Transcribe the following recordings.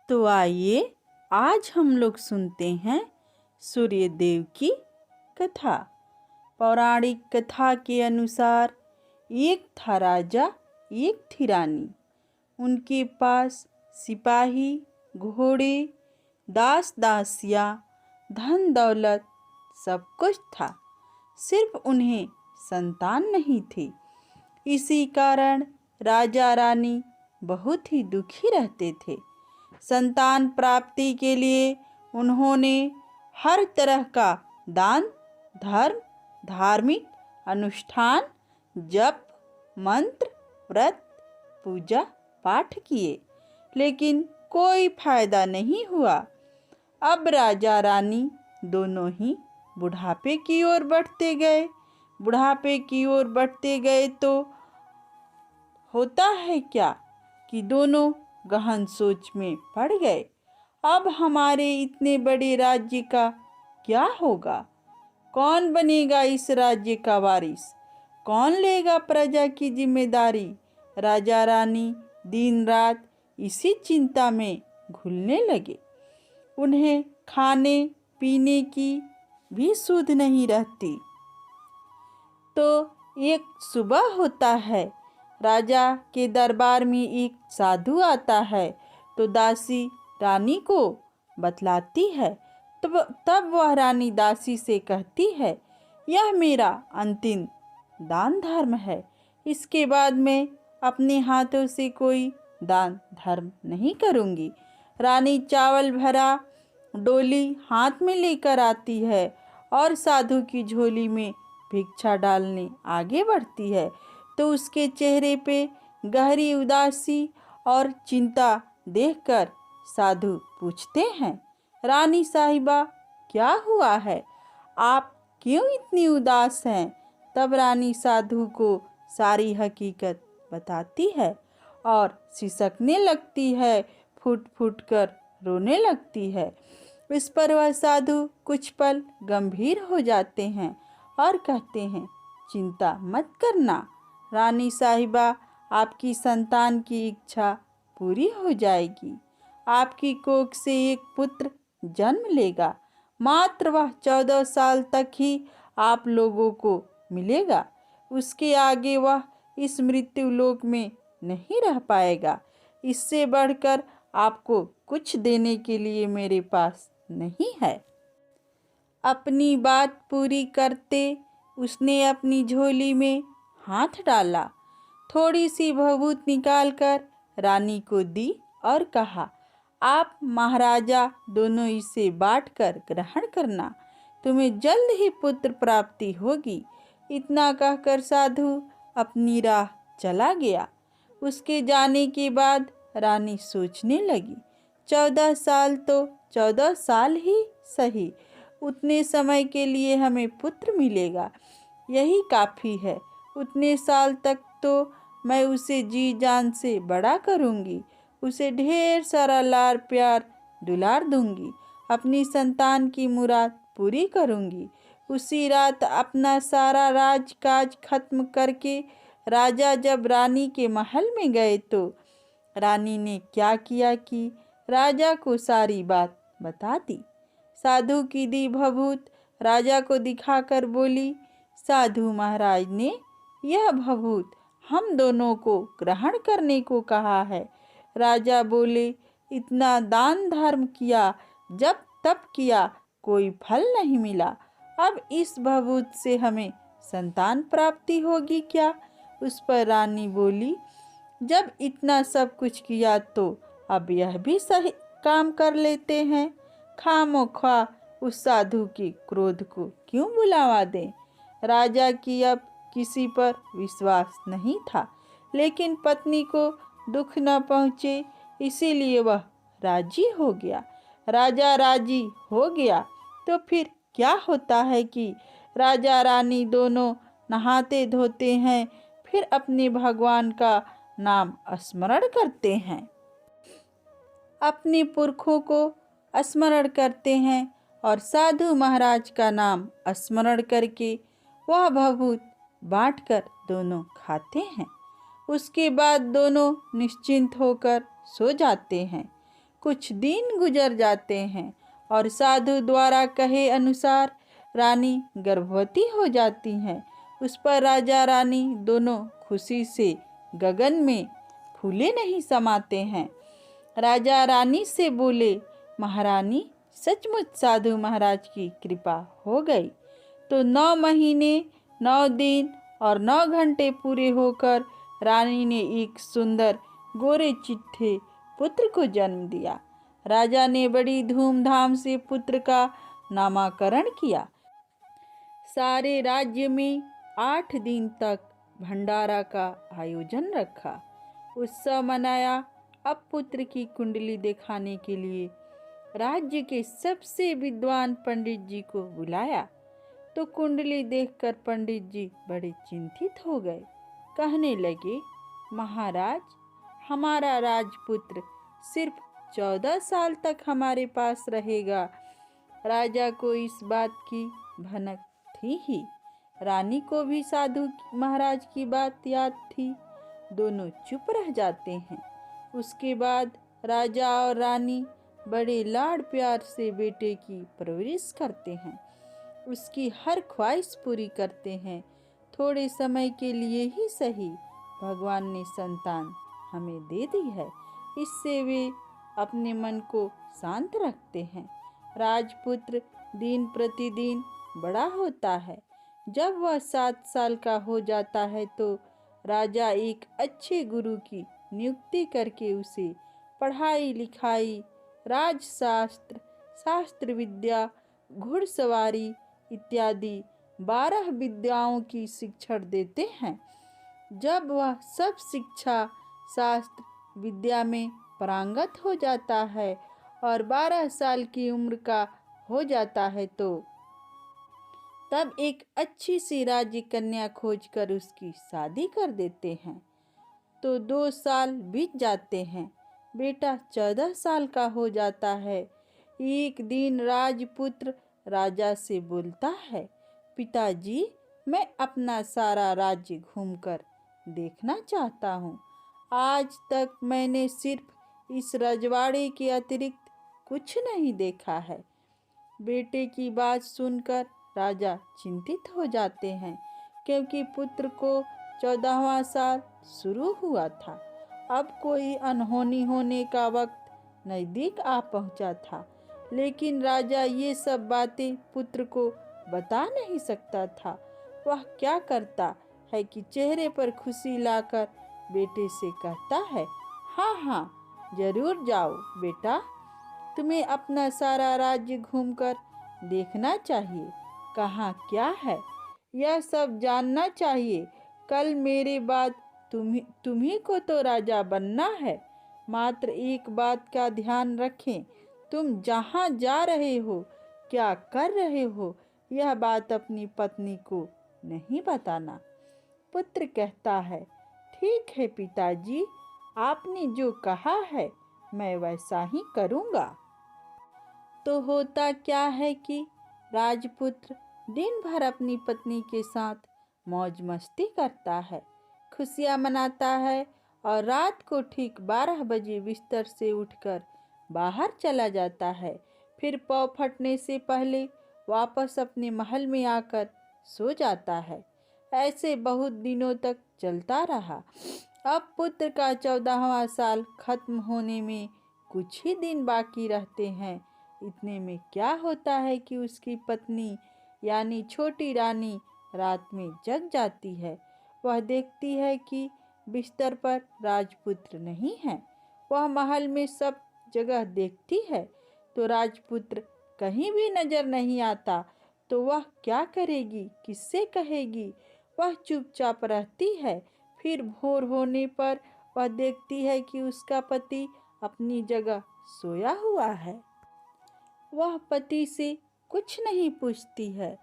तो आइए आज हम लोग सुनते हैं सूर्य देव की कथा। पौराणिक कथा के अनुसार एक था राजा, एक थी रानी। उनके पास सिपाही, घोड़े, दास दासियाँ, धन दौलत सब कुछ था। सिर्फ उन्हें संतान नहीं थी। इसी कारण राजा रानी बहुत ही दुखी रहते थे। संतान प्राप्ति के लिए उन्होंने हर तरह का दान, धर्म, धार्मिक अनुष्ठान, जप, मंत्र, व्रत, पूजा पाठ किए, लेकिन कोई फायदा नहीं हुआ। अब राजा रानी दोनों ही बुढ़ापे की ओर बढ़ते गए। बुढ़ापे की ओर बढ़ते गए तो होता है क्या कि दोनों गहन सोच में पड़ गए। अब हमारे इतने बड़े राज्य का क्या होगा? कौन बनेगा इस राज्य का वारिस? कौन लेगा प्रजा की जिम्मेदारी? राजा रानी दिन रात इसी चिंता में घुलने लगे। उन्हें खाने पीने की भी सुध नहीं रहती। तो एक सुबह होता है, राजा के दरबार में एक साधु आता है। तो दासी रानी को बतलाती है। तब वह रानी दासी से कहती है, यह मेरा अंतिम दान धर्म है। इसके बाद मैं अपने हाथों से कोई दान धर्म नहीं करूँगी। रानी चावल भरा डोली हाथ में लेकर आती है और साधु की झोली में भिक्षा डालने आगे बढ़ती है। तो उसके चेहरे पे गहरी उदासी और चिंता देखकर साधु पूछते हैं, रानी साहिबा क्या हुआ है? आप क्यों इतनी उदास हैं? तब रानी साधु को सारी हकीकत बताती है और सिसकने लगती है, फूट फूट कर रोने लगती है। इस पर वह साधु कुछ पल गंभीर हो जाते हैं और कहते हैं, चिंता मत करना रानी साहिबा, आपकी संतान की इच्छा पूरी हो जाएगी। आपकी कोख से एक पुत्र जन्म लेगा। मात्र वह 14 साल तक ही आप लोगों को मिलेगा। उसके आगे वह इस मृत्यु लोक में नहीं रह पाएगा। इससे बढ़कर आपको कुछ देने के लिए मेरे पास नहीं है। अपनी बात पूरी करते उसने अपनी झोली में हाथ डाला, थोड़ी सी भभूत निकालकर रानी को दी और कहा, आप महाराजा दोनों इसे बांटकर ग्रहण करना, तुम्हें जल्द ही पुत्र प्राप्ति होगी। इतना कहकर साधु अपनी राह चला गया। उसके जाने के बाद रानी सोचने लगी, 14 साल तो 14 साल ही सही, उतने समय के लिए हमें पुत्र मिलेगा, यही काफ़ी है। उतने साल तक तो मैं उसे जी जान से बड़ा करूँगी, उसे ढेर सारा लाड़ प्यार दुलार दूंगी, अपनी संतान की मुराद पूरी करूँगी। उसी रात अपना सारा राजकाज खत्म करके राजा जब रानी के महल में गए तो रानी ने क्या किया कि राजा को सारी बात बता दी। साधु की दी भभूत राजा को दिखाकर बोली, साधु महाराज ने यह भभूत हम दोनों को ग्रहण करने को कहा है। राजा बोले, इतना दान धर्म किया, जब तप किया, कोई फल नहीं मिला। अब इस भभूत से हमें संतान प्राप्ति होगी क्या? उस पर रानी बोली, जब इतना सब कुछ किया तो अब यह भी सही काम कर लेते हैं। खामोखा उस साधु के क्रोध को क्यों बुलावा दें? राजा की अब किसी पर विश्वास नहीं था, लेकिन पत्नी को दुख न पहुँचे इसीलिए वह राजी हो गया। राजा राजी हो गया तो फिर क्या होता है कि राजा रानी दोनों नहाते धोते हैं, फिर अपने भगवान का नाम स्मरण करते हैं, अपने पुरखों को स्मरण करते हैं और साधु महाराज का नाम स्मरण करके वह भभूत बांटकर दोनों खाते हैं। उसके बाद दोनों निश्चिंत होकर सो जाते हैं। कुछ दिन गुजर जाते हैं और साधु द्वारा कहे अनुसार रानी गर्भवती हो जाती हैं। उस पर राजा रानी दोनों खुशी से गगन में फूले नहीं समाते हैं। राजा रानी से बोले, महारानी सचमुच साधु महाराज की कृपा हो गई। तो 9 महीने 9 दिन और 9 घंटे पूरे होकर रानी ने एक सुंदर गोरे चिट्ठे पुत्र को जन्म दिया। राजा ने बड़ी धूमधाम से पुत्र का नामकरण किया। सारे राज्य में 8 दिन तक भंडारा का आयोजन रखा, उत्सव मनाया। अब पुत्र की कुंडली दिखाने के लिए राज्य के सबसे विद्वान पंडित जी को बुलाया। तो कुंडली देखकर पंडित जी बड़े चिंतित हो गए। कहने लगे, महाराज, हमारा राजपुत्र सिर्फ 14 साल तक हमारे पास रहेगा। राजा को इस बात की भनक थी ही। रानी को भी साधु महाराज की बात याद थी। दोनों चुप रह जाते हैं। उसके बाद राजा और रानी बड़े लाड़ प्यार से बेटे की परवरिश करते हैं, उसकी हर ख्वाहिश पूरी करते हैं। थोड़े समय के लिए ही सही, भगवान ने संतान हमें दे दी है, इससे वे अपने मन को शांत रखते हैं। राजपुत्र दिन प्रतिदिन बड़ा होता है। जब वह 7 साल का हो जाता है तो राजा एक अच्छे गुरु की नियुक्ति करके उसे पढ़ाई लिखाई, राजशास्त्र, शास्त्र विद्या, घुड़सवारी इत्यादि 12 विद्याओं की शिक्षा देते हैं। जब वह सब शिक्षा शास्त्र विद्या में पारंगत हो जाता है और 12 साल की उम्र का हो जाता है तो तब एक अच्छी सी राज्य कन्या खोजकर उसकी शादी कर देते हैं। तो 2 साल बीत जाते हैं। बेटा 14 साल का हो जाता है। एक दिन राजपुत्र राजा से बोलता है, पिताजी, मैं अपना सारा राज्य घूमकर देखना चाहता हूँ। आज तक मैंने सिर्फ इस रजवाड़े के अतिरिक्त कुछ नहीं देखा है। बेटे की बात सुनकर राजा चिंतित हो जाते हैं, क्योंकि पुत्र को 14वां साल शुरू हुआ था। अब कोई अनहोनी होने का वक्त नज़दीक आ पहुंचा था, लेकिन राजा ये सब बातें पुत्र को बता नहीं सकता था। वह क्या करता है कि चेहरे पर खुशी लाकर बेटे से कहता है, हाँ हाँ जरूर जाओ बेटा, तुम्हें अपना सारा राज्य घूमकर देखना चाहिए। कहाँ क्या है यह सब जानना चाहिए। कल मेरे बाद तुम्ही को तो राजा बनना है। मात्र एक बात का ध्यान रखें, तुम जहाँ जा रहे हो, क्या कर रहे हो, यह बात अपनी पत्नी को नहीं बताना। पुत्र कहता है, ठीक है पिताजी, आपने जो कहा है मैं वैसा ही करूँगा। तो होता क्या है कि राजपुत्र दिन भर अपनी पत्नी के साथ मौज मस्ती करता है, खुशियाँ मनाता है और रात को ठीक 12 बजे बिस्तर से उठकर बाहर चला जाता है। फिर पौ फटने से पहले वापस अपने महल में आकर सो जाता है। ऐसे बहुत दिनों तक चलता रहा। अब पुत्र का 14वां साल खत्म होने में कुछ ही दिन बाकी रहते हैं। इतने में क्या होता है कि उसकी पत्नी यानी छोटी रानी रात में जग जाती है। वह देखती है कि बिस्तर पर राजपुत्र नहीं है। वह महल में सब जगह देखती है तो राजपुत्र कहीं भी नजर नहीं आता। तो वह क्या करेगी, किससे कहेगी? वह चुपचाप रहती है। फिर भोर होने पर वह देखती है कि उसका पति अपनी जगह सोया हुआ है। वह पति से कुछ नहीं पूछती है,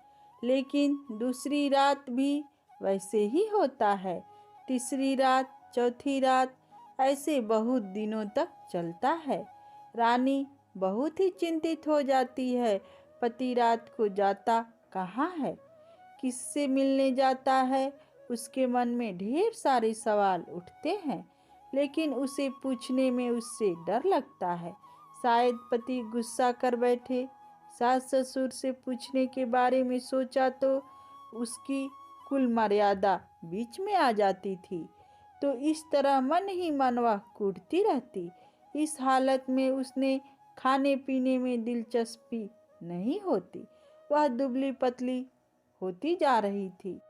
लेकिन दूसरी रात भी वैसे ही होता है। तीसरी रात, चौथी रात, ऐसे बहुत दिनों तक चलता है। रानी बहुत ही चिंतित हो जाती है। पति रात को जाता कहाँ है, किससे मिलने जाता है? उसके मन में ढेर सारे सवाल उठते हैं, लेकिन उसे पूछने में उससे डर लगता है। शायद पति गुस्सा कर बैठे। सास ससुर से पूछने के बारे में सोचा तो उसकी कुल मर्यादा बीच में आ जाती थी। तो इस तरह मन ही मन वह कूटती रहती। इस हालत में उसने खाने पीने में दिलचस्पी नहीं होती। वह दुबली पतली होती जा रही थी।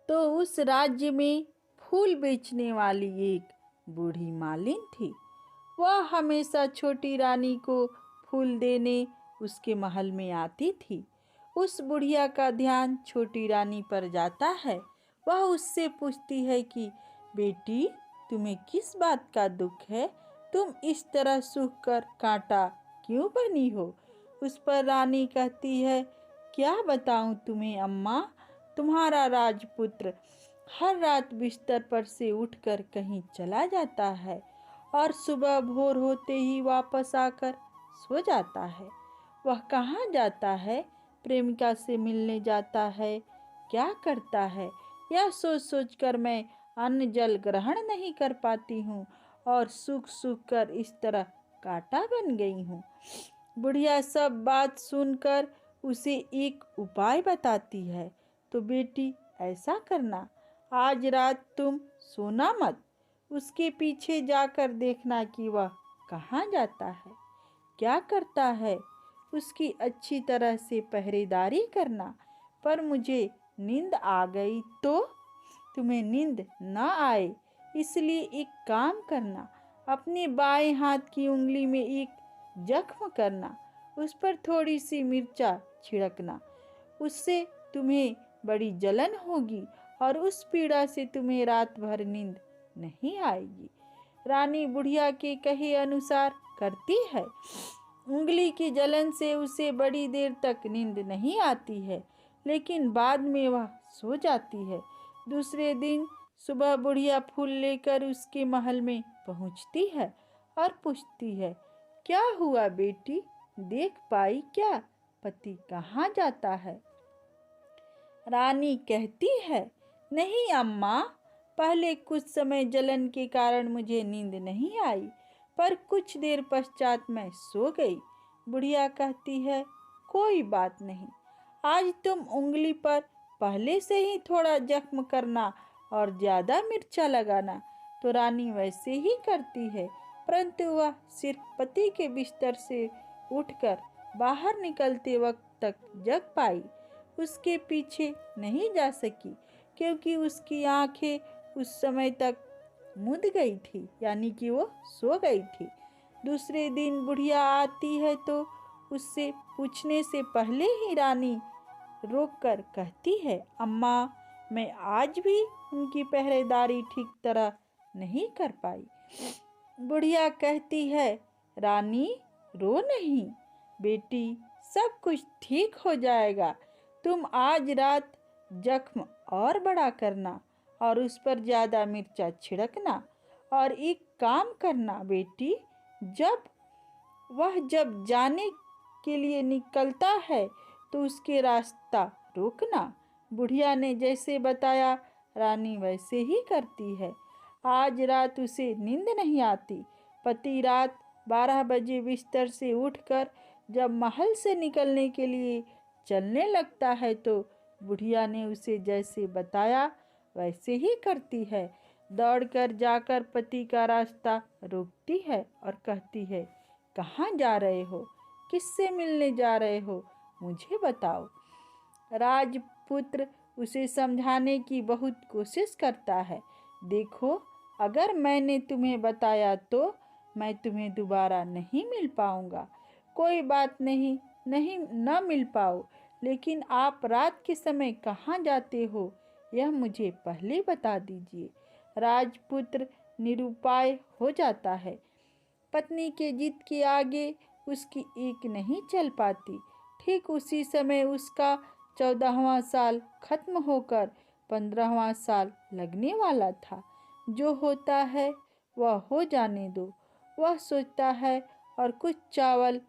तो उस राज्य में फूल बेचने वाली एक बूढ़ी मालिन थी। वह हमेशा छोटी रानी को फूल देने उसके महल में आती थी। उस बुढ़िया का ध्यान छोटी रानी पर जाता है। वह उससे पूछती है कि बेटी, तुम्हें किस बात का दुख है? तुम इस तरह सूख कर कांटा क्यों बनी हो? उस पर रानी कहती है, क्या बताऊं तुम्हें अम्मा, तुम्हारा राजपुत्र हर रात बिस्तर पर से उठकर कहीं चला जाता है और सुबह भोर होते ही वापस आकर सो जाता है। वह कहाँ जाता है? प्रेमिका से मिलने जाता है? क्या करता है? यह सोच सोच कर मैं अन्न जल ग्रहण नहीं कर पाती हूँ और सूख सूख कर इस तरह कांटा बन गई हूँ। बुढ़िया सब बात सुनकर उसे एक उपाय बताती है। तो बेटी, ऐसा करना, आज रात तुम सोना मत। उसके पीछे जाकर देखना कि वह कहाँ जाता है, क्या करता है। उसकी अच्छी तरह से पहरेदारी करना। पर मुझे नींद आ गई तो? तुम्हें नींद न आए इसलिए एक काम करना, अपने बाएं हाथ की उंगली में एक जख्म करना, उस पर थोड़ी सी मिर्चा छिड़कना। उससे तुम्हें बड़ी जलन होगी और उस पीड़ा से तुम्हें रात भर नींद नहीं आएगी। रानी बुढ़िया के कहे अनुसार करती है। उंगली की जलन से उसे बड़ी देर तक नींद नहीं आती है, लेकिन बाद में वह सो जाती है। दूसरे दिन सुबह बुढ़िया फूल लेकर उसके महल में पहुंचती है और पूछती है, क्या हुआ बेटी, देख पाई क्या पति कहाँ जाता है? रानी कहती है, नहीं अम्मा, पहले कुछ समय जलन के कारण मुझे नींद नहीं आई, पर कुछ देर पश्चात मैं सो गई। बुढ़िया कहती है, कोई बात नहीं, आज तुम उंगली पर पहले से ही थोड़ा जख्म करना और ज़्यादा मिर्चा लगाना। तो रानी वैसे ही करती है, परंतु वह सिर्फ पति के बिस्तर से उठकर बाहर निकलते वक्त तक जग पाई। उसके पीछे नहीं जा सकी क्योंकि उसकी आंखें उस समय तक मुद गई थी, यानी कि वो सो गई थी। दूसरे दिन बुढ़िया आती है तो उससे पूछने से पहले ही रानी रोककर कहती है, अम्मा, मैं आज भी उनकी पहरेदारी ठीक तरह नहीं कर पाई। बुढ़िया कहती है, रानी रो नहीं बेटी, सब कुछ ठीक हो जाएगा। तुम आज रात जख्म और बड़ा करना और उस पर ज़्यादा मिर्चा छिड़कना और एक काम करना बेटी, जब जाने के लिए निकलता है तो उसके रास्ता रोकना। बुढ़िया ने जैसे बताया रानी वैसे ही करती है। आज रात उसे नींद नहीं आती। पति रात 12 बजे बिस्तर से उठकर जब महल से निकलने के लिए चलने लगता है तो बुढ़िया ने उसे जैसे बताया वैसे ही करती है। दौड़कर जाकर पति का रास्ता रोकती है और कहती है, कहाँ जा रहे हो? किससे मिलने जा रहे हो? मुझे बताओ। राजपुत्र उसे समझाने की बहुत कोशिश करता है। देखो, अगर मैंने तुम्हें बताया तो मैं तुम्हें दोबारा नहीं मिल पाऊंगा। कोई बात नहीं, न मिल पाओ, लेकिन आप रात के समय कहाँ जाते हो यह मुझे पहले बता दीजिए। राजपुत्र निरुपाय हो जाता है। पत्नी के जिद के आगे उसकी एक नहीं चल पाती। ठीक उसी समय उसका 14वां साल खत्म होकर 15वां साल लगने वाला था। जो होता है वह हो जाने दो, वह सोचता है और कुछ चावल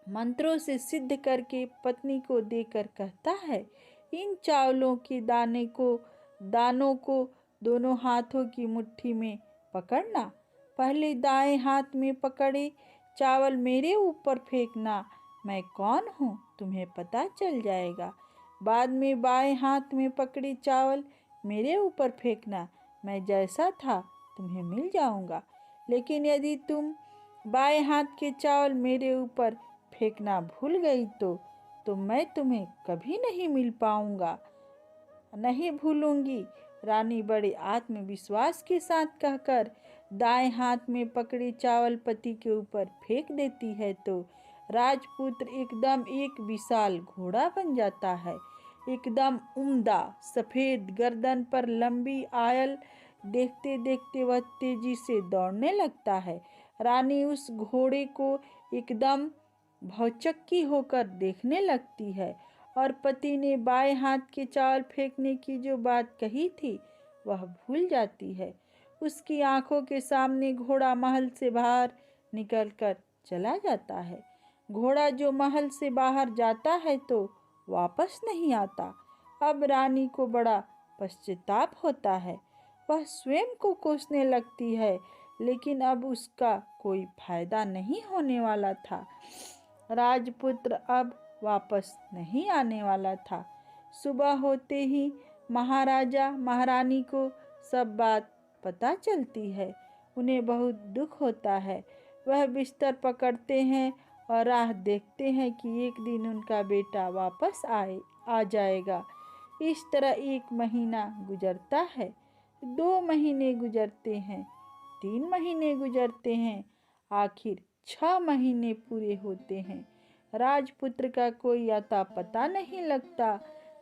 मंत्रों से सिद्ध करके पत्नी को देकर कहता है, इन चावलों के दानों को दोनों हाथों की मुट्ठी में पकड़ना। पहले दाएं हाथ में पकड़े चावल मेरे ऊपर फेंकना। मैं कौन हूँ तुम्हें पता चल जाएगा। बाद में बाएं हाथ में पकड़ी चावल मेरे ऊपर फेंकना। मैं जैसा था तुम्हें मिल जाऊंगा। लेकिन यदि तुम बाएं हाथ के चावल मेरे ऊपर फेंकना भूल गई तो मैं तुम्हें कभी नहीं मिल पाऊंगा, नहीं भूलूंगी। रानी बड़े आत्मविश्वास के साथ कहकर दाएं हाथ में पकड़ी चावल पति के ऊपर फेंक देती है तो राजपुत्र एकदम एक विशाल घोड़ा बन जाता है। एकदम उम्दा सफेद गर्दन पर लंबी आयल। देखते देखते वह तेजी से दौड़ने लगता है। रानी उस घोड़े को एकदम भौचक्की होकर देखने लगती है और पति ने बाएं हाथ के चावल फेंकने की जो बात कही थी वह भूल जाती है। उसकी आंखों के सामने घोड़ा महल से बाहर निकलकर चला जाता है। घोड़ा जो महल से बाहर जाता है तो वापस नहीं आता। अब रानी को बड़ा पश्चाताप होता है। वह स्वयं को कोसने लगती है, लेकिन अब उसका कोई फायदा नहीं होने वाला था। राजपुत्र अब वापस नहीं आने वाला था। सुबह होते ही महाराजा महारानी को सब बात पता चलती है। उन्हें बहुत दुख होता है। वह बिस्तर पकड़ते हैं और राह देखते हैं कि एक दिन उनका बेटा वापस आ जाएगा। इस तरह 1 महीना गुजरता है, 2 महीने गुजरते हैं, 3 महीने गुजरते हैं, आखिर 6 महीने पूरे होते हैं। राजपुत्र का कोई अता पता नहीं लगता।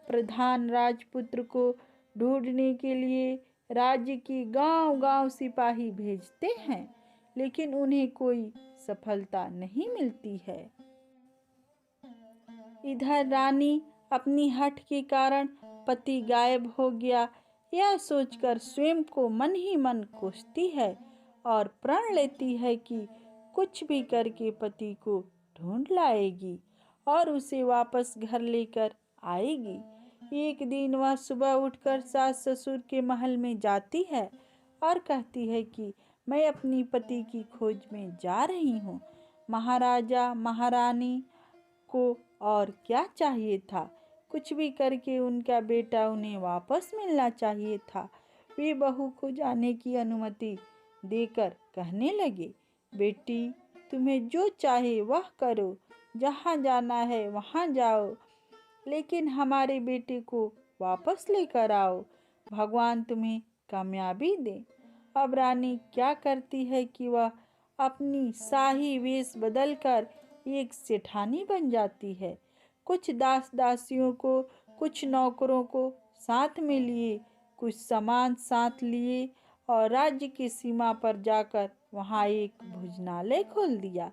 प्रधान राजपुत्र को ढूंढने के लिए राज्य की गांव-गांव सिपाही भेजते हैं, लेकिन उन्हें कोई सफलता नहीं मिलती है। इधर रानी अपनी हठ के कारण पति गायब हो गया यह सोचकर स्वयं को मन ही मन कोसती है और प्रण लेती है कि कुछ भी करके पति को ढूंढ लाएगी और उसे वापस घर लेकर आएगी। एक दिन वह सुबह उठकर सास ससुर के महल में जाती है और कहती है कि मैं अपनी पति की खोज में जा रही हूँ। महाराजा महारानी को और क्या चाहिए था, कुछ भी करके उनका बेटा उन्हें वापस मिलना चाहिए था। वे बहू को जाने की अनुमति देकर कहने लगे, बेटी तुम्हें जो चाहे वह करो, जहाँ जाना है वहाँ जाओ, लेकिन हमारे बेटे को वापस लेकर आओ। भगवान तुम्हें कामयाबी दे। अब रानी क्या करती है कि वह अपनी शाही वेश बदलकर एक सेठानी बन जाती है। कुछ दास दासियों को, कुछ नौकरों को साथ में लिए, कुछ सामान साथ लिए और राज्य की सीमा पर जाकर वहाँ एक भोजनालय खोल दिया।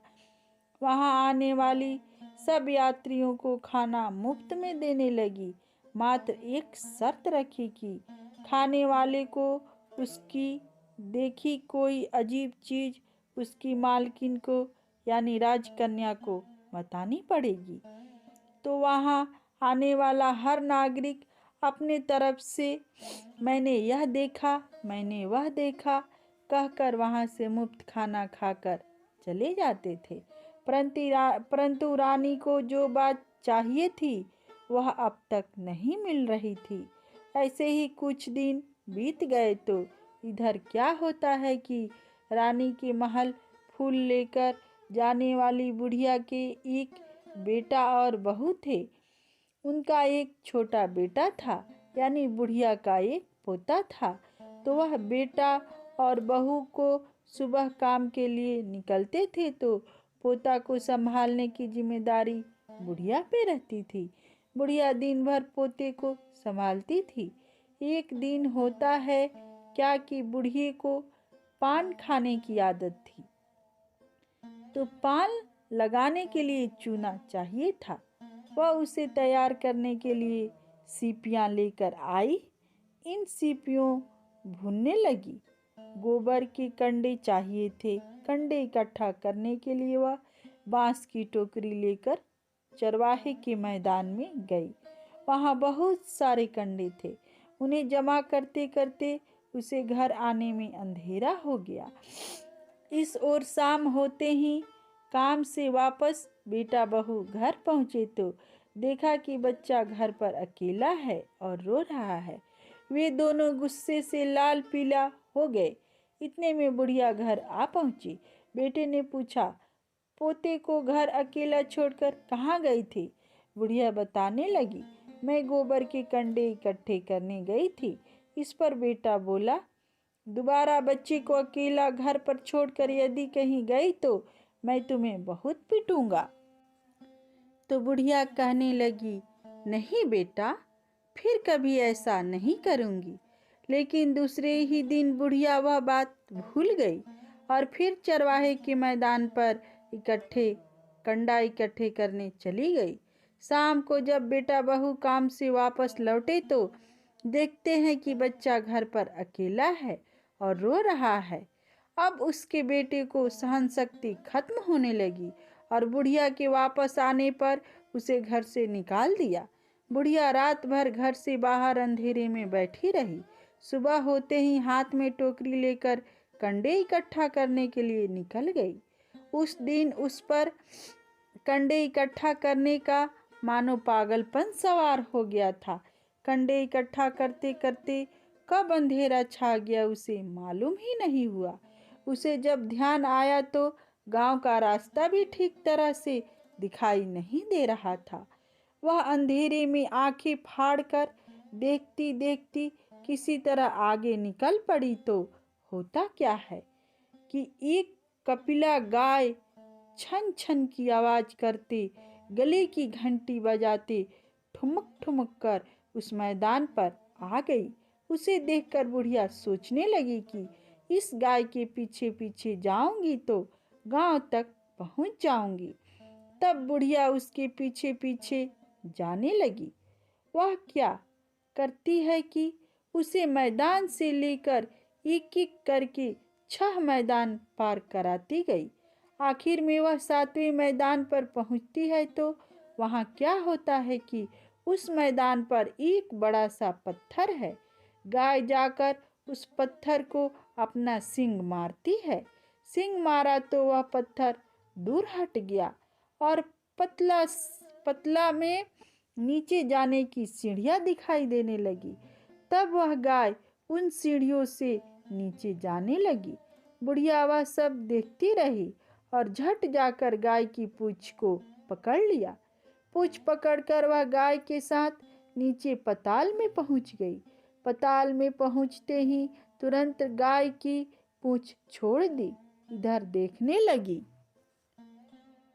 वहाँ आने वाली सब यात्रियों को खाना मुफ्त में देने लगी। मात्र एक शर्त रखी कि खाने वाले को उसकी देखी कोई अजीब चीज उसकी मालकिन को यानी राजकन्या को बतानी पड़ेगी। तो वहाँ आने वाला हर नागरिक अपने तरफ से मैंने यह देखा, मैंने वह देखा कहकर वहाँ से मुफ्त खाना खाकर चले जाते थे। परंतु रानी को जो बात चाहिए थी वह अब तक नहीं मिल रही थी। ऐसे ही कुछ दिन बीत गए तो इधर क्या होता है कि रानी के महल फूल लेकर जाने वाली बुढ़िया के एक बेटा और बहू थे। उनका एक छोटा बेटा था, यानी बुढ़िया का एक पोता था। तो वह बेटा और बहू को सुबह काम के लिए निकलते थे तो पोता को संभालने की जिम्मेदारी बुढ़िया पे रहती थी। बुढ़िया दिन भर पोते को संभालती थी। एक दिन होता है क्या कि बुढ़िए को पान खाने की आदत थी, तो पान लगाने के लिए चूना चाहिए था। वह उसे तैयार करने के लिए सीपियाँ लेकर आई। इन सीपियों भूनने लगी। गोबर के कंडे चाहिए थे। कंडे इकट्ठा करने के लिए वह बांस की टोकरी लेकर चरवाहे के मैदान में गई। वहाँ बहुत सारे कंडे थे। उन्हें जमा करते करते उसे घर आने में अंधेरा हो गया। इस ओर शाम होते ही काम से वापस बेटा बहू घर पहुँचे तो देखा कि बच्चा घर पर अकेला है और रो रहा है। वे दोनों गुस्से से लाल पीला हो गए। इतने में बुढ़िया घर आ पहुंची। बेटे ने पूछा, पोते को घर अकेला छोड़कर कहाँ गई थी? बुढ़िया बताने लगी, मैं गोबर के कंडे इकट्ठे करने गई थी। इस पर बेटा बोला, दोबारा बच्चे को अकेला घर पर छोड़कर यदि कहीं गई तो मैं तुम्हें बहुत पीटूंगा। तो बुढ़िया कहने लगी, नहीं बेटा, फिर कभी ऐसा नहीं करूंगी। लेकिन दूसरे ही दिन बुढ़िया वह बात भूल गई और फिर चरवाहे के मैदान पर कंडा इकट्ठे करने चली गई। शाम को जब बेटा बहू काम से वापस लौटे तो देखते हैं कि बच्चा घर पर अकेला है और रो रहा है। अब उसके बेटे को सहन शक्ति खत्म होने लगी और बुढ़िया के वापस आने पर उसे घर से निकाल दिया। बुढ़िया रात भर घर से बाहर अंधेरे में बैठी रही। सुबह होते ही हाथ में टोकरी लेकर कंडे इकट्ठा करने के लिए निकल गई। उस दिन उस पर कंडे इकट्ठा करने का मानो पागलपन सवार हो गया था। कंडे इकट्ठा करते करते कब अंधेरा छा गया उसे मालूम ही नहीं हुआ। उसे जब ध्यान आया तो गांव का रास्ता भी ठीक तरह से दिखाई नहीं दे रहा था। वह अंधेरे में आंखें फाड़कर देखती देखती किसी तरह आगे निकल पड़ी तो होता क्या है कि एक कपिला गाय छन छन की आवाज करते, गले की घंटी बजाते ठुमक ठुमक कर उस मैदान पर आ गई। उसे देखकर बुढ़िया सोचने लगी कि इस गाय के पीछे पीछे जाऊंगी तो गांव तक पहुंच जाऊंगी। तब बुढ़िया उसके पीछे पीछे जाने लगी। वह क्या करती है कि उसे मैदान से लेकर एक एक करके 6 मैदान पार कराती गई। आखिर में वह 7वें मैदान पर पहुंचती है तो वहां क्या होता है कि उस मैदान पर एक बड़ा सा पत्थर है। गाय जाकर उस पत्थर को अपना सींग मारती है। सींग मारा तो वह पत्थर दूर हट गया और पतला पतला में नीचे जाने की सीढ़ियां दिखाई देने लगी। तब वह गाय उन सीढ़ियों से नीचे जाने लगी। बुढ़िया वह सब देखती रही और झट जाकर गाय की पूंछ को पकड़ लिया। पूंछ पकड़कर वह गाय के साथ नीचे पताल में पहुंच गई। पताल में पहुंचते ही तुरंत गाय की पूंछ छोड़ दी, इधर देखने लगी।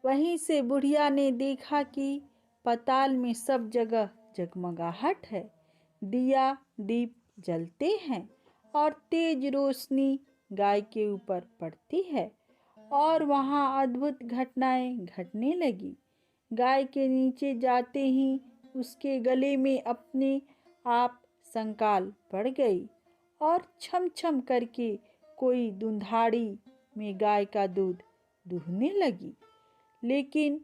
वहीं से बुढ़िया ने देखा कि पताल में सब जगह जगमगाहट है, दिया दीप जलते हैं और तेज रोशनी गाय के ऊपर पड़ती है और वहां अद्भुत घटनाएं घटने लगी। गाय के नीचे जाते ही उसके गले में अपने आप संकाल पड़ गई और छम छम करके कोई दुधाड़ी में गाय का दूध दूहने लगी। लेकिन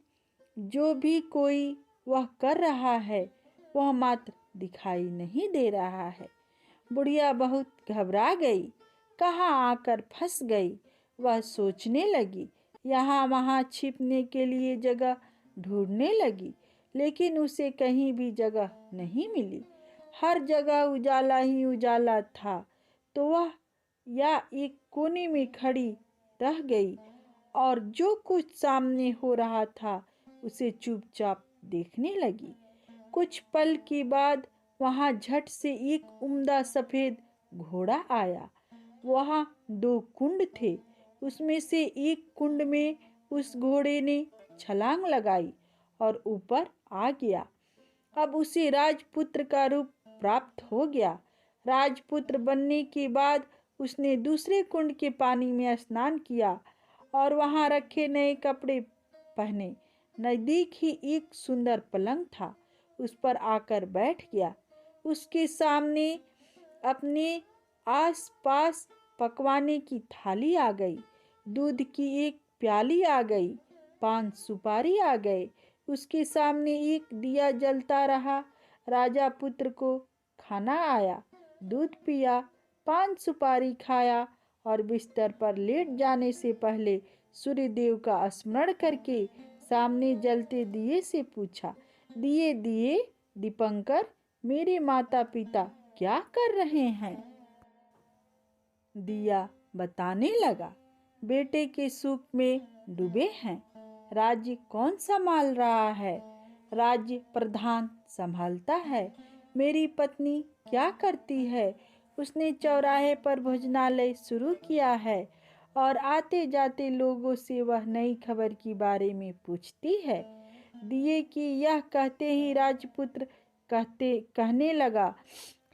जो भी कोई वह कर रहा है वह मात्र दिखाई नहीं दे रहा है। बुढ़िया बहुत घबरा गई, कहाँ आकर फंस गई। वह सोचने लगी, यहाँ वहाँ छिपने के लिए जगह ढूंढने लगी, लेकिन उसे कहीं भी जगह नहीं मिली। हर जगह उजाला ही उजाला था। तो वह या एक कोने में खड़ी रह गई और जो कुछ सामने हो रहा था उसे चुपचाप देखने लगी। कुछ पल के बाद वहां झट से एक उम्दा सफेद घोड़ा आया। वहां 2 कुंड थे। उसमें से एक कुंड में उस घोड़े ने छलांग लगाई और ऊपर आ गया। अब उसे राजपुत्र का रूप प्राप्त हो गया। राजपुत्र बनने के बाद उसने दूसरे कुंड के पानी में स्नान किया और वहां रखे नए कपड़े पहने। नजदीक ही एक सुंदर पलंग था, उस पर आकर बैठ गया। उसके सामने अपने आस-पास पकवाने की थाली आ गई, दूध की एक प्याली आ गई, पान सुपारी आ गए। उसके सामने एक दिया जलता रहा। राजा पुत्र को खाना आया, दूध पिया, पान सुपारी खाया और बिस्तर पर लेट जाने से पहले सूर्यदेव का स्मरण करके सामने जलते दिए से पूछा, दिए दिए दीपंकर, मेरे माता पिता क्या कर रहे हैं? दिया बताने लगा, बेटे के सुख में डूबे हैं। राज्य कौन संभाल रहा है? राज्य प्रधान संभालता है। मेरी पत्नी क्या करती है? उसने चौराहे पर भोजनालय शुरू किया है और आते जाते लोगों से वह नई खबर के बारे में पूछती है। दिए कि यह कहते ही राजपुत्र कहने लगा,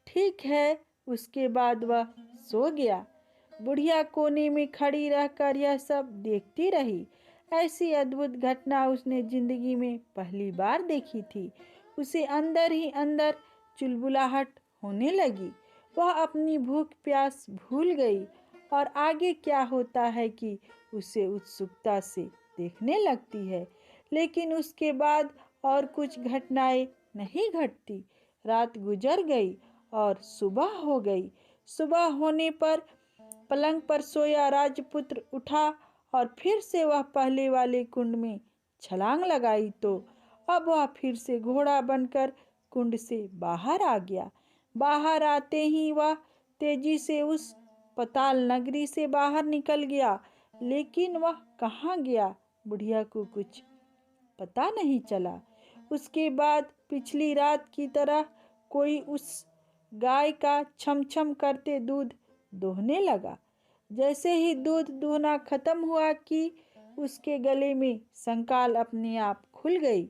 ठीक है। उसके बाद वह सो गया। बुढ़िया कोने में खड़ी रहकर यह सब देखती रही। ऐसी अद्भुत घटना उसने जिंदगी में पहली बार देखी थी। उसे अंदर ही अंदर चुलबुलाहट होने लगी। वह अपनी भूख प्यास भूल गई और आगे क्या होता है कि उसे उत्सुकता से देखने लगती है। लेकिन उसके बाद और कुछ घटनाएं नहीं घटती। रात गुजर गई और सुबह हो गई। सुबह होने पर पलंग पर सोया राजपुत्र उठा और फिर से वह पहले वाले कुंड में छलांग लगाई तो अब वह फिर से घोड़ा बनकर कुंड से बाहर आ गया। बाहर आते ही वह तेजी से उस पताल नगरी से बाहर निकल गया। लेकिन वह कहाँ गया, बुढ़िया को कुछ पता नहीं चला। उसके बाद पिछली रात की तरह कोई उस गाय का छम छम करते दूध दोहने लगा। जैसे ही दूध दूहना खत्म हुआ कि उसके गले में संकाल अपने आप खुल गई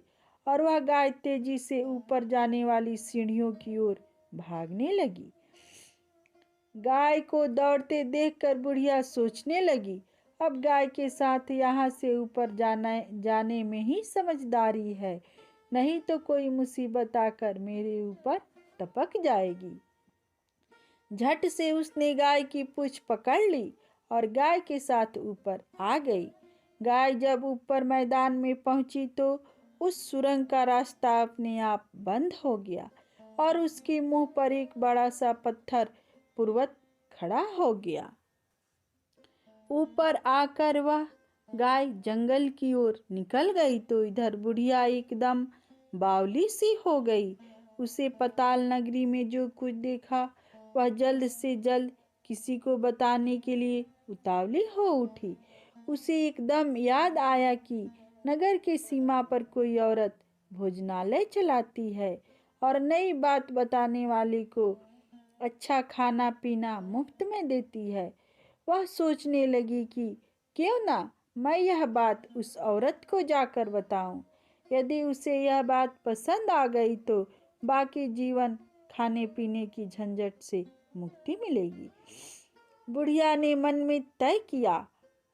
और वह गाय तेजी से ऊपर जाने वाली सीढ़ियों की ओर भागने लगी। गाय को दौड़ते देखकर बुढ़िया सोचने लगी, अब गाय के साथ यहाँ से ऊपर जाने में ही समझदारी है, नहीं तो कोई मुसीबत आकर मेरे ऊपर टपक जाएगी। झट से उसने गाय की पूंछ पकड़ ली और गाय के साथ ऊपर आ गई। गाय जब ऊपर मैदान में पहुंची तो उस सुरंग का रास्ता अपने आप बंद हो गया और उसके मुंह पर एक बड़ा सा पत्थर पूर्वत खड़ा हो गया। ऊपर आकर वह गाय जंगल की ओर निकल गई तो इधर बुढ़िया एकदम बावली सी हो गई। उसे पताल नगरी में जो कुछ देखा वह जल्द से जल्द किसी को बताने के लिए उतावली हो उठी। उसे एकदम याद आया कि नगर के सीमा पर कोई औरत भोजनालय चलाती है और नई बात बताने वाले को अच्छा खाना पीना मुफ्त में देती है। वह सोचने लगी कि क्यों ना मैं यह बात उस औरत को जाकर बताऊं। यदि उसे यह बात पसंद आ गई तो बाकी जीवन खाने पीने की झंझट से मुक्ति मिलेगी। बुढ़िया ने मन में तय किया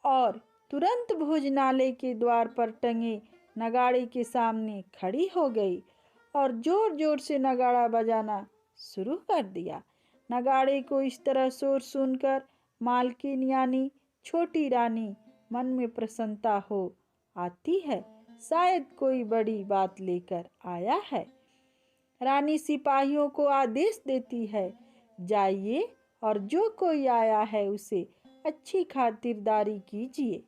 और तुरंत भोजनालय के द्वार पर टंगे नगाड़े के सामने खड़ी हो गई और जोर जोर से नगाड़ा बजाना शुरू कर दिया। नगाड़े को इस तरह शोर सुनकर मालकिन यानी छोटी रानी मन में प्रसन्नता हो आती है, शायद कोई बड़ी बात लेकर आया है। रानी सिपाहियों को आदेश देती है, जाइए और जो कोई आया है उसे अच्छी खातिरदारी कीजिए।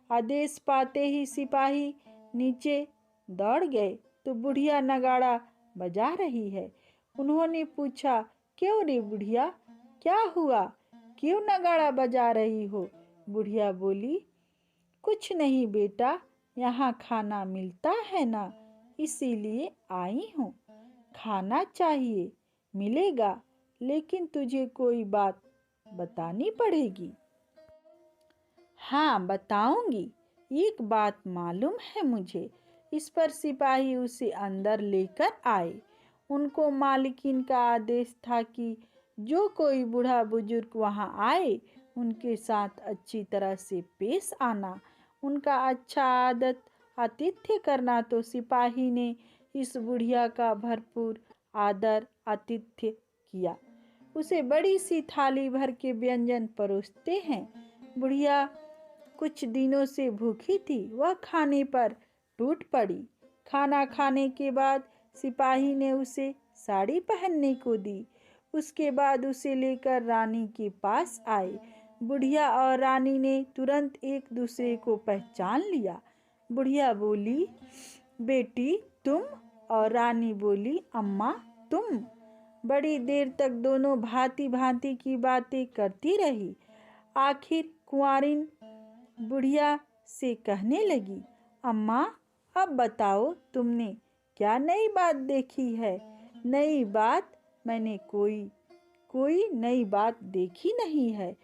आदेश पाते ही सिपाही नीचे दौड़ गए तो बुढ़िया नगाड़ा बजा रही है। उन्होंने पूछा, क्यों रे बुढ़िया, क्या हुआ, क्यों नगाड़ा बजा रही हो? बुढ़िया बोली, कुछ नहीं बेटा, यहाँ खाना मिलता है ना, इसीलिए आई हूँ। खाना चाहिए, मिलेगा, लेकिन तुझे कोई बात बतानी पड़ेगी। हाँ बताऊंगी, एक बात मालूम है मुझे। इस पर सिपाही उसे अंदर लेकर आए। उनको मालकिन का आदेश था कि जो कोई बूढ़ा बुजुर्ग वहाँ आए उनके साथ अच्छी तरह से पेश आना, उनका अच्छा आदत आतिथ्य करना। तो सिपाही ने इस बुढ़िया का भरपूर आदर आतिथ्य किया। उसे बड़ी सी थाली भर के व्यंजन परोसते हैं। बुढ़िया कुछ दिनों से भूखी थी, वह खाने पर टूट पड़ी। खाना खाने के बाद सिपाही ने उसे साड़ी पहनने को दी। उसके बाद उसे लेकर रानी के पास आए। बुढ़िया और रानी ने तुरंत एक दूसरे को पहचान लिया। बुढ़िया बोली, बेटी तुम? और रानी बोली, अम्मा तुम? बड़ी देर तक दोनों भांति भांति की बातें करती रही। आखिर कुंवारिन बुढ़िया से कहने लगी, अम्मा अब बताओ तुमने क्या नई बात देखी है? नई बात? मैंने कोई नई बात देखी नहीं है।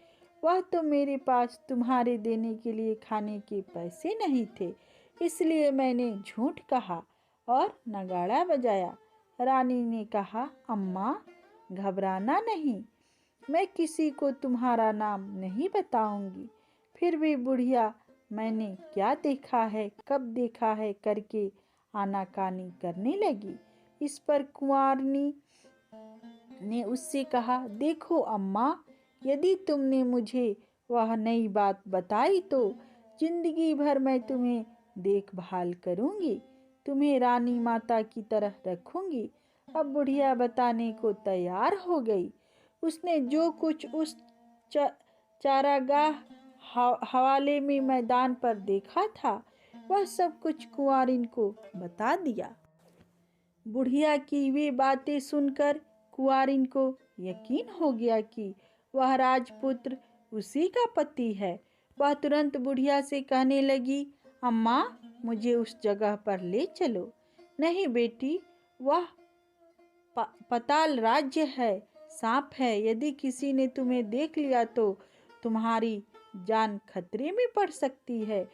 वह तो मेरे पास तुम्हारे देने के लिए खाने के पैसे नहीं थे, इसलिए मैंने झूठ कहा और नगाड़ा बजाया। रानी ने कहा, अम्मा घबराना नहीं, मैं किसी को तुम्हारा नाम नहीं बताऊंगी। फिर भी बुढ़िया मैंने क्या देखा है, कब देखा है करके आनाकानी करने लगी। इस पर कुंवारनी ने उससे कहा, देखो अम्मा, यदि तुमने मुझे वह नई बात बताई तो जिंदगी भर मैं तुम्हें देखभाल करूंगी, तुम्हें रानी माता की तरह रखूंगी। अब बुढ़िया बताने को तैयार हो गई। उसने जो कुछ उस चारागाह हवाले में मैदान पर देखा था वह सब कुछ कुंवारिन को बता दिया। बुढ़िया की वे बातें सुनकर कुंवारिन को यकीन हो गया कि वह राजपुत्र उसी का पति है। वह तुरंत बुढ़िया से कहने लगी, अम्मा मुझे उस जगह पर ले चलो। नहीं बेटी, वह पाताल राज्य है, सांप है। यदि किसी ने तुम्हें देख लिया तो तुम्हारी जान खतरे में पड़ सकती है।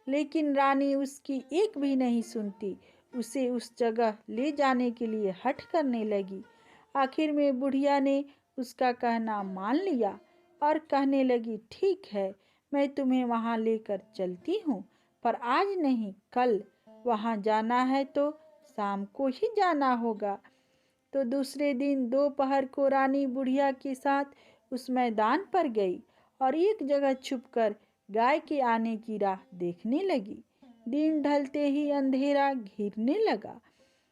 लेकिन रानी उसकी एक भी नहीं सुनती, उसे उस जगह ले जाने के लिए हठ करने लगी। आखिर में बुढ़िया ने उसका कहना मान लिया और कहने लगी, ठीक है, मैं तुम्हें वहाँ लेकर चलती हूँ, पर आज नहीं कल। वहाँ जाना है तो शाम को ही जाना होगा। तो दूसरे दिन दोपहर को रानी बुढ़िया के साथ उस मैदान पर गई और एक जगह छुपकर गाय के आने की राह देखने लगी। दिन ढलते ही अंधेरा घिरने लगा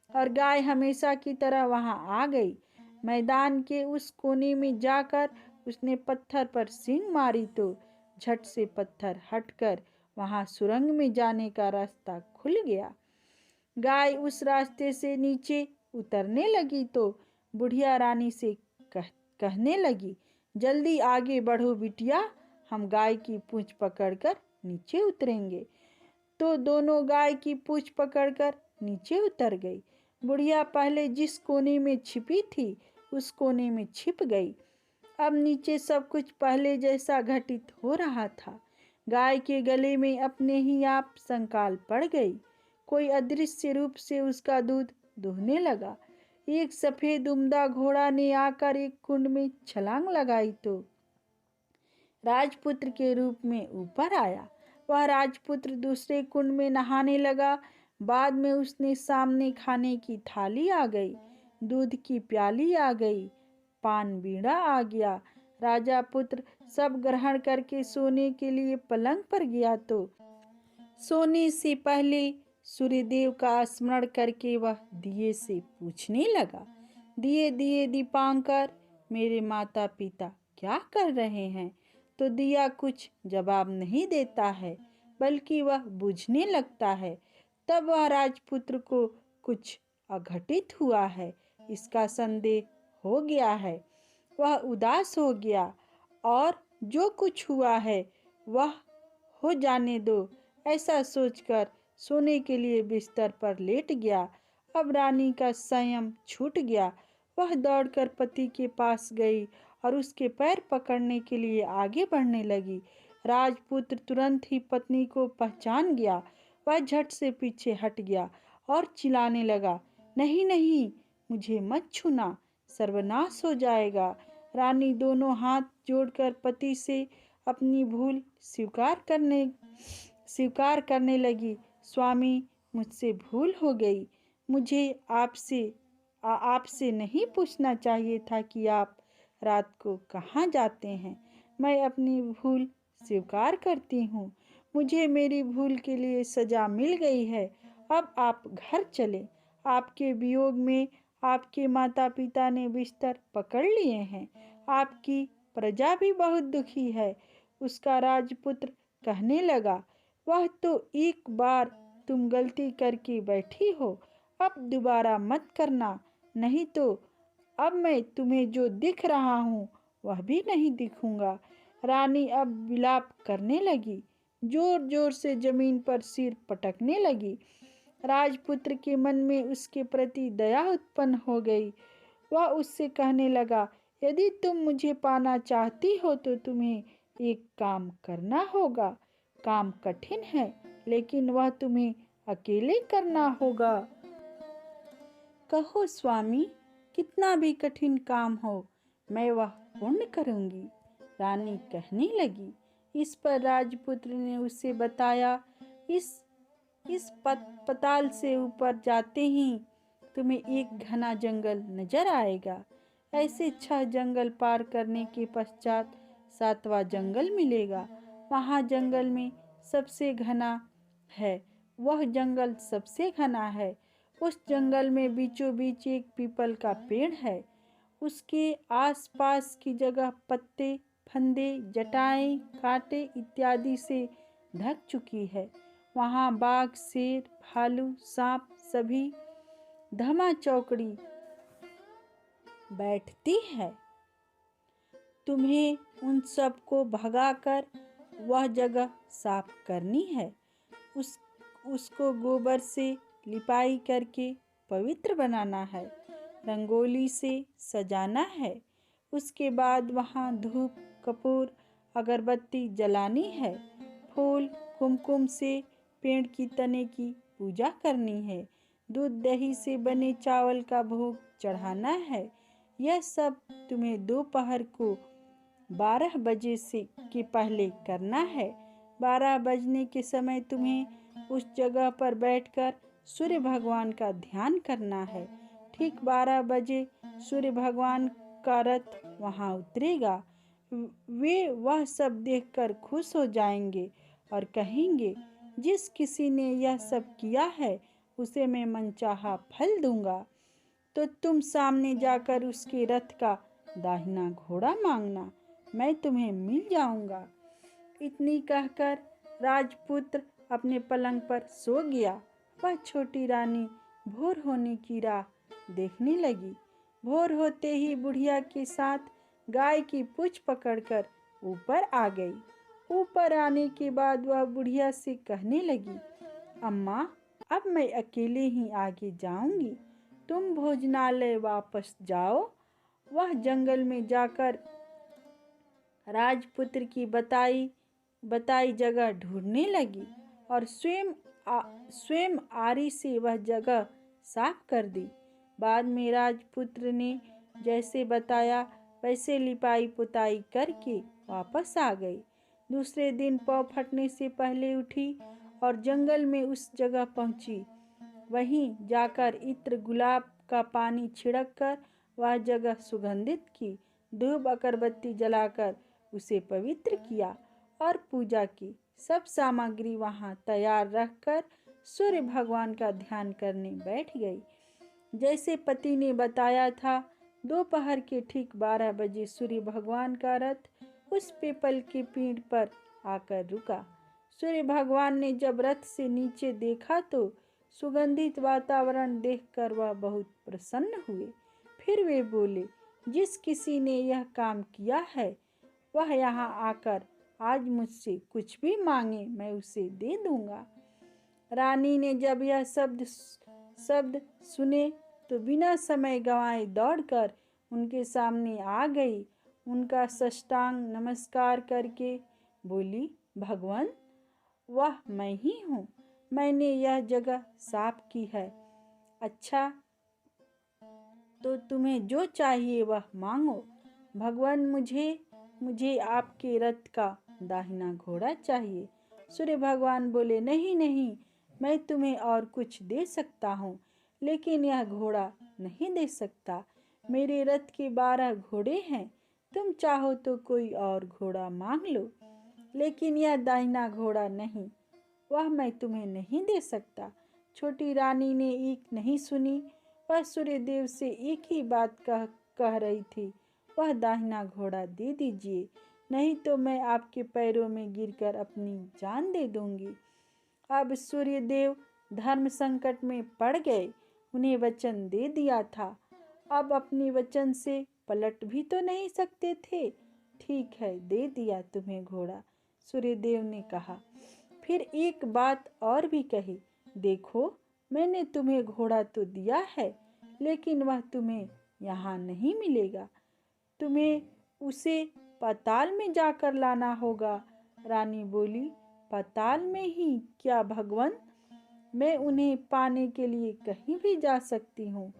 और गाय हमेशा की तरह वहां आ गई। मैदान के उस कोने में जाकर उसने पत्थर पर सींग मारी तो झट से पत्थर हटकर वहां सुरंग में जाने का रास्ता खुल गया। गाय उस रास्ते से नीचे उतरने लगी तो बुढ़िया रानी से कहने लगी, जल्दी आगे बढ़ो बिटिया, हम गाय की पूंछ पकड़कर नीचे उतरेंगे। तो दोनों गाय की पूंछ पकड़कर नीचे उतर गई। बुढ़िया पहले जिस कोने में छिपी थी उस कोने में छिप गई। अब नीचे सब कुछ पहले जैसा घटित हो रहा था। गाय के गले में अपने ही आप संकाल पड़ गई। कोई अदृश्य रूप से उसका दूध दुहने लगा। एक सफेद उम्दा घोड़ा ने आकर एक कुंड में छलांग लगाई तो राजपुत्र के रूप में ऊपर आया। वह राजपुत्र दूसरे कुंड में नहाने लगा। बाद में उसने सामने खाने की थाली आ गई, दूध की प्याली आ गई, पान बीड़ा आ गया। राजा पुत्र सब ग्रहण करके सोने के लिए पलंग पर गया तो सोने से पहले सूर्यदेव का स्मरण करके वह दिए से पूछने लगा, दिए दिए दीपांकर, मेरे माता पिता क्या कर रहे हैं? तो दिया कुछ जवाब नहीं देता है, बल्कि वह बुझने लगता है। तब वह राजपुत्र को कुछ अघटित हुआ है इसका संदेह हो गया है। वह उदास हो गया और जो कुछ हुआ है वह हो जाने दो, ऐसा सोचकर सोने के लिए बिस्तर पर लेट गया। अब रानी का संयम छूट गया। वह दौड़कर पति के पास गई और उसके पैर पकड़ने के लिए आगे बढ़ने लगी। राजपुत्र तुरंत ही पत्नी को पहचान गया। वह झट से पीछे हट गया और चिल्लाने लगा, नहीं नहीं, मुझे मत छूना, सर्वनाश हो जाएगा। रानी दोनों हाथ जोड़कर पति से अपनी भूल स्वीकार करने लगी। स्वामी, मुझसे भूल हो गई। मुझे आपसे नहीं पूछना चाहिए था कि आप रात को कहाँ जाते हैं। मैं अपनी भूल स्वीकार करती हूँ। मुझे मेरी भूल के लिए सजा मिल गई है। अब आप घर चलें। आपके वियोग में आपके माता पिता ने बिस्तर पकड़ लिए हैं। आपकी प्रजा भी बहुत दुखी है। उसका राजपुत्र कहने लगा, वह तो एक बार तुम गलती करके बैठी हो, अब दोबारा मत करना, नहीं तो अब मैं तुम्हें जो दिख रहा हूँ वह भी नहीं दिखूंगा। रानी अब विलाप करने लगी, जोर जोर से जमीन पर सिर पटकने लगी। राजपुत्र के मन में उसके प्रति दया उत्पन्न हो गई। वह उससे कहने लगा, यदि तुम मुझे पाना चाहती हो तो तुम्हें एक काम करना होगा। काम कठिन है, लेकिन वह तुम्हें अकेले करना होगा। कहो स्वामी, कितना भी कठिन काम हो, मैं वह पूर्ण करूंगी। रानी कहने लगी। इस पर राजपुत्र ने उसे बताया, इस पताल से ऊपर जाते ही तुम्हें एक घना जंगल नजर आएगा। ऐसे 6 जंगल पार करने के पश्चात 7वां जंगल मिलेगा। वहाँ जंगल में सबसे घना है, वह जंगल सबसे घना है। उस जंगल में बीचों बीच एक पीपल का पेड़ है। उसके आसपास की जगह पत्ते, फंदे, जटाएं, कांटे इत्यादि से ढक चुकी है। वहाँ बाघ, शेर, भालू, सांप सभी धमा चौकड़ी बैठती है। तुम्हें उन सबको भगाकर वह जगह साफ करनी है। उसको गोबर से लिपाई करके पवित्र बनाना है, रंगोली से सजाना है। उसके बाद वहाँ धूप, कपूर, अगरबत्ती जलानी है। फूल, कुमकुम से पेड़ की तने की पूजा करनी है। दूध दही से बने चावल का भोग चढ़ाना है। यह सब तुम्हें दोपहर को 12 बजे से के पहले करना है। 12 बजने के समय तुम्हें उस जगह पर बैठकर सूर्य भगवान का ध्यान करना है। ठीक 12 बजे सूर्य भगवान का रथ वहाँ उतरेगा। वे वह सब देखकर खुश हो जाएंगे और कहेंगे, जिस किसी ने यह सब किया है उसे मैं मनचाहा फल दूंगा। तो तुम सामने जाकर उसके रथ का दाहिना घोड़ा मांगना, मैं तुम्हें मिल जाऊंगा। इतनी कहकर राजपुत्र अपने पलंग पर सो गया। वह छोटी रानी भोर होने की राह देखने लगी। भोर होते ही बुढ़िया के साथ गाय की पूंछ पकड़कर ऊपर आ गई। ऊपर आने के बाद वह बुढ़िया से कहने लगी, अम्मा, अब मैं अकेले ही आगे जाऊंगी, तुम भोजनालय वापस जाओ। वह जंगल में जाकर राजपुत्र की बताई जगह ढूंढने लगी और स्वयं आरी से वह जगह साफ कर दी। बाद में राजपुत्र ने जैसे बताया वैसे लिपाई पुताई करके वापस आ गई। दूसरे दिन पौ फटने से पहले उठी और जंगल में उस जगह पहुंची। वहीं जाकर इत्र, गुलाब का पानी छिड़क कर वह जगह सुगंधित की। धूप अगरबत्ती जलाकर उसे पवित्र किया और पूजा की। सब सामग्री वहां तैयार रखकर सूर्य भगवान का ध्यान करने बैठ गई। जैसे पति ने बताया था, दोपहर के ठीक 12 बजे सूर्य भगवान का रथ उस पीपल के पेड़ पर आकर रुका। सूर्य भगवान ने जब रथ से नीचे देखा तो सुगंधित वातावरण देखकर वह बहुत प्रसन्न हुए। फिर वे बोले, जिस किसी ने यह काम किया है वह यहाँ आकर आज मुझसे कुछ भी मांगे, मैं उसे दे दूंगा। रानी ने जब यह शब्द सुने तो बिना समय गंवाए दौड़कर उनके सामने आ गई। उनका साष्टांग नमस्कार करके बोली, भगवान, वह मैं ही हूँ, मैंने यह जगह साफ की है। अच्छा, तो तुम्हें जो चाहिए वह मांगो। भगवान, मुझे आपके रथ का दाहिना घोड़ा चाहिए। सूर्य भगवान बोले, नहीं नहीं, मैं तुम्हें और कुछ दे सकता हूँ, लेकिन यह घोड़ा नहीं दे सकता। मेरे रथ के 12 घोड़े हैं, तुम चाहो तो कोई और घोड़ा मांग लो, लेकिन यह दाहिना घोड़ा नहीं, वह मैं तुम्हें नहीं दे सकता। छोटी रानी ने एक नहीं सुनी। वह सूर्यदेव से एक ही बात कह रही थी। वह दाहिना घोड़ा दे दीजिए, नहीं तो मैं आपके पैरों में गिरकर अपनी जान दे दूंगी। अब सूर्यदेव धर्म संकट में पड़ गए। उन्हें वचन दे दिया था, अब अपने वचन से पलट भी तो नहीं सकते थे। ठीक है, दे दिया तुम्हें घोड़ा, सूर्यदेव ने कहा। फिर एक बात और भी कही, देखो मैंने तुम्हें घोड़ा तो दिया है, लेकिन वह तुम्हें यहाँ नहीं मिलेगा, तुम्हें उसे पाताल में जाकर लाना होगा। रानी बोली, पाताल में ही क्या भगवान, मैं उन्हें पाने के लिए कहीं भी जा सकती हूँ।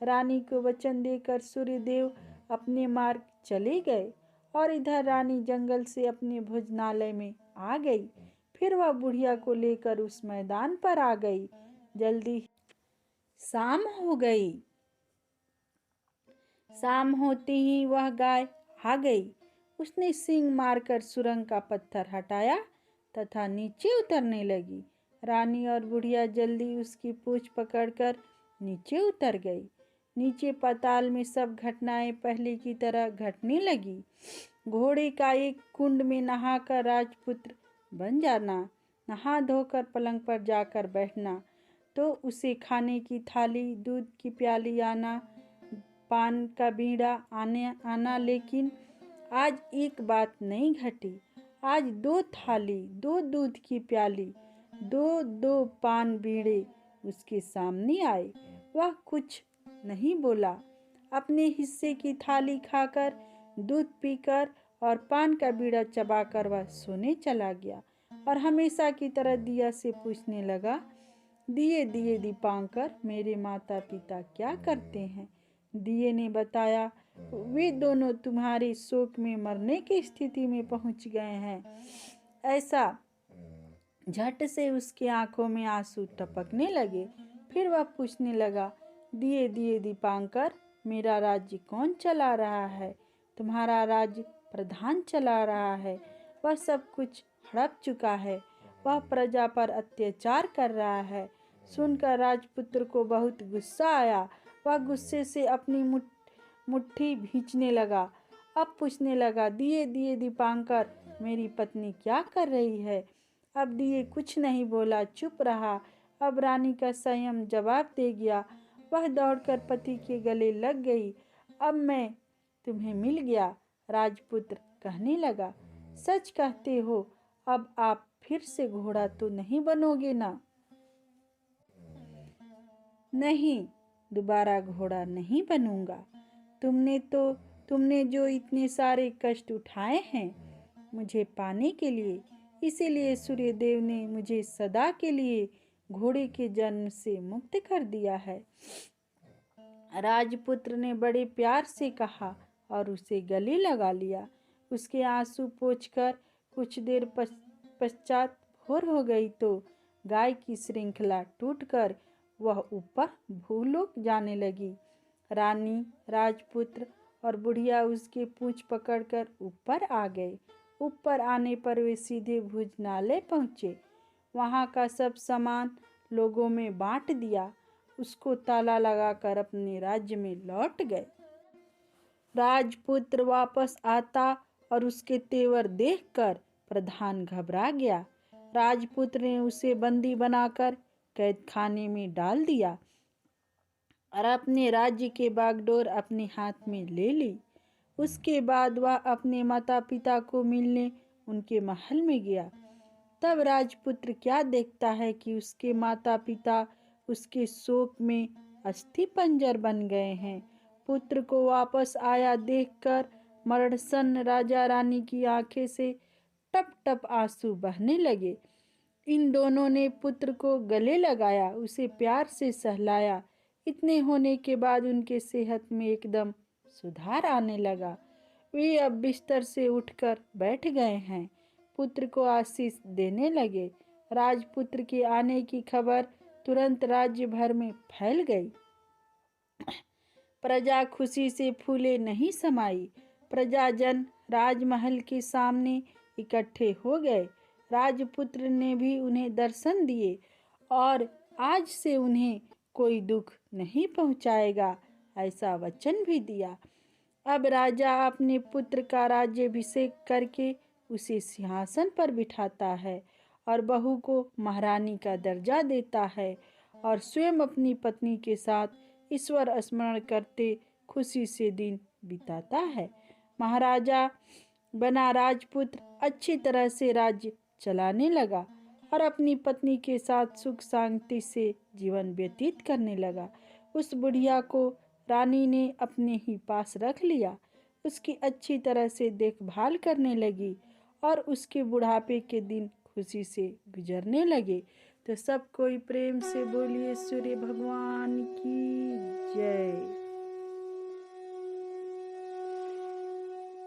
रानी को वचन देकर सूर्यदेव अपने मार्ग चले गए और इधर रानी जंगल से अपने भोजनालय में आ गई। फिर वह बुढ़िया को लेकर उस मैदान पर आ गई। जल्दी शाम हो गई। शाम होते ही वह गाय आ गई। उसने सींग मारकर सुरंग का पत्थर हटाया तथा नीचे उतरने लगी। रानी और बुढ़िया जल्दी उसकी पूंछ पकड़कर नीचे उतर गई। नीचे पाताल में सब घटनाएं पहले की तरह घटने लगी। घोड़े का एक कुंड में नहाकर राजपुत्र बन जाना, नहा धोकर पलंग पर जाकर बैठना, तो उसे खाने की थाली, दूध की प्याली आना, पान का बीड़ा आना। लेकिन आज एक बात नहीं घटी। आज 2 थाली, 2 दूध की प्याली, 2 पान बीड़े उसके सामने आए। वह कुछ नहीं बोला। अपने हिस्से की थाली खाकर, दूध पीकर और पान का बीड़ा चबाकर वह सोने चला गया और हमेशा की तरह दिया से पूछने लगा, दिए दिए दीपांकर, मेरे माता पिता क्या करते हैं? दिए ने बताया, वे दोनों तुम्हारे शोक में मरने की स्थिति में पहुंच गए हैं। ऐसा झट से उसकी आंखों में आंसू टपकने लगे। फिर वह पूछने लगा, दिए दिए दीपांकर, मेरा राज्य कौन चला रहा है? तुम्हारा राज्य प्रधान चला रहा है। वह सब कुछ हड़प चुका है। वह प्रजा पर अत्याचार कर रहा है। सुनकर राजपुत्र को बहुत गुस्सा आया। वह गुस्से से अपनी मुट्ठी भींचने लगा। अब पूछने लगा, दिए दिए दीपांकर, मेरी पत्नी क्या कर रही है? अब दिए कुछ नहीं बोला, चुप रहा। अब रानी का संयम जवाब दे गया। वह दौड़कर पति के गले लग गई। अब मैं तुम्हें मिल गया, राजपुत्र कहने लगा। सच कहते हो, अब आप फिर से घोड़ा तो नहीं बनोगे ना? नहीं, दोबारा घोड़ा नहीं बनूंगा। तुमने जो इतने सारे कष्ट उठाए हैं मुझे पाने के लिए, इसीलिए सूर्यदेव ने मुझे सदा के लिए घोड़े के जन्म से मुक्त कर दिया है। राजपुत्र ने बड़े प्यार से कहा और उसे गले लगा लिया। उसके आंसू पोंछकर कुछ देर पश्चात भोर हो गई तो गाय की श्रृंखला टूटकर वह ऊपर भूलोक जाने लगी। रानी, राजपुत्र और बुढ़िया उसके पूंछ पकड़कर ऊपर आ गए। ऊपर आने पर वे सीधे भोजनालय पहुँचे। वहाँ का सब सामान लोगों में बांट दिया। उसको ताला लगाकर अपने राज्य में लौट गए। राजपुत्र वापस आता और उसके तेवर देखकर प्रधान घबरा गया। राजपुत्र ने उसे बंदी बनाकर कैद खाने में डाल दिया और अपने राज्य के बागडोर अपने हाथ में ले ली। उसके बाद वह अपने माता पिता को मिलने उनके महल में गया। तब राजपुत्र क्या देखता है कि उसके माता पिता उसके शोक में अस्थि पंजर बन गए हैं। पुत्र को वापस आया देखकर मरणसन्न राजा रानी की आंखें से टप टप आंसू बहने लगे। इन दोनों ने पुत्र को गले लगाया, उसे प्यार से सहलाया। इतने होने के बाद उनके सेहत में एकदम सुधार आने लगा। वे अब बिस्तर से उठकर बैठ गए हैं। पुत्र को आशीष देने लगे। राजपुत्र के आने की खबर तुरंत राज्य भर में फैल गई। प्रजा खुशी से फूले नहीं समाई। प्रजाजन राजमहल के सामने इकट्ठे हो गए। राजपुत्र ने भी उन्हें दर्शन दिए और आज से उन्हें कोई दुख नहीं पहुंचाएगा, ऐसा वचन भी दिया। अब राजा अपने पुत्र का राज्याभिषेक करके उसे सिंहासन पर बिठाता है और बहू को महारानी का दर्जा देता है और स्वयं अपनी पत्नी के साथ ईश्वर स्मरण करते खुशी से दिन बिताता है। महाराजा बना राजपुत्र अच्छी तरह से राज्य चलाने लगा और अपनी पत्नी के साथ सुख शांति से जीवन व्यतीत करने लगा। उस बुढ़िया को रानी ने अपने ही पास रख लिया, उसकी अच्छी तरह से देखभाल करने लगी और उसके बुढ़ापे के दिन खुशी से गुजरने लगे। तो सब कोई प्रेम से बोलिए सूर्य भगवान की जय।